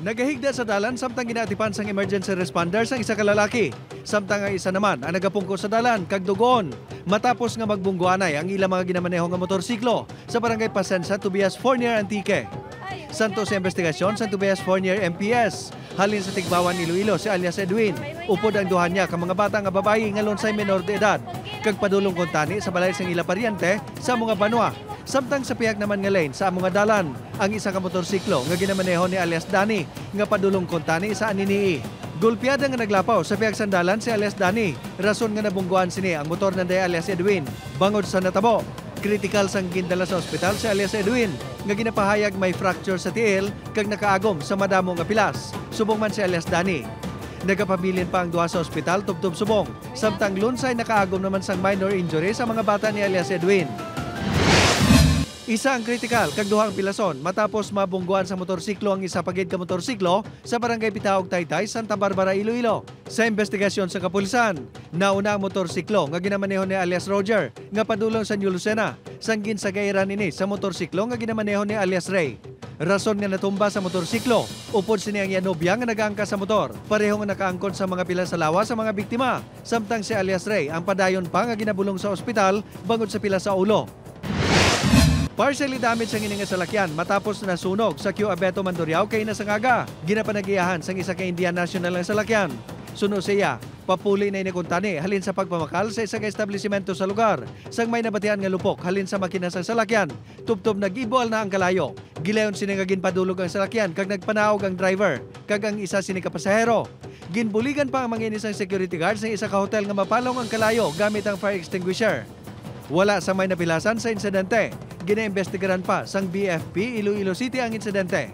Nagahigda sa dalan samtang ginatipan sang emergency responders ang isa ka lalaki. Samtang ang isa naman ang nagapungko sa dalan kag dugon. Matapos nga magbungguanay ang ilang mga ginamaneho nga motorsiklo sa barangay Pasensa, Tobias Fournier, Antique. Santo sa investigasyon sa Tobias Fournier MPS. Halin sa Tigbawan, Iloilo si alias Edwin. Upod ang duhan niya ka mga bata nga babae nga lonsay menor de edad. Kag padulong kontani sa balay sang ila paryente sa mga banwa. Samtang sa pihak naman nga lane sa among dalan, ang isa ka motorsiklo nga ginamaneho ni alias Dani nga padulong kontani sa aninii. Gulpiada nga naglapaw sa pihak sandalan si alias Dani. Rason nga nabungguan sini ang motor ng alias Edwin. Bangod sa natabo, critical sang gindala sa ospital si alias Edwin nga ginapahayag may fracture sa tiil kag nakaagom sa madamo nga pilas. Subong man si alias Dani. Nagapabilin pa ang duha sa ospital tubtub subong. Samtang lunsay nakaagom naman sang minor injury sa mga bata ni alias Edwin. Isa ang kritikal kag duha ang pilason matapos mabungguan sa motorsiklo ang isa pagid ka motorsiklo sa barangay Pitaog, Taytay, Santa Barbara, Iloilo. Sa investigasyon sa kapulisan, nauna ang motorsiklo nga ginamaneho ni alias Roger nga padulong sa New Lucena. Sanggin sa gairan ini sa motorsiklo nga ginamaneho ni alias Ray. Rason nga natumba sa motorsiklo, upod sini ang yanobya nga nagaangka sa motor. Pareho nga nakaangkon sa mga pila sa lawa sa mga biktima. Samtang si alias Ray ang padayon pa nga ginabulong sa ospital bangod sa pila sa ulo. Partially damage ang ininga salakyan matapos nasunog sa Q Abeto, Mandurriao kay nasangaga. Ginapanagiyahan sang isa ka Indian National ang salakyan. Suno siya, papuli na inikuntani halin sa pagpamakal sa isa ka establishmento sa lugar. Sang may nabatihan nga lupok halin sa makina sa salakyan. Tubtob nag-ibual na ang kalayo. Gilayon siningagin padulog ang salakyan kag nagpanaog ang driver kag ang isa sini ka pasahero. Ginbuligan pa ang mga inisang security guard sa isa ka hotel nga mapalong ang kalayo gamit ang fire extinguisher. Wala sa may napilasan sa insidente. Ginaimbestigaran pa sang BFP Iloilo City ang insidente.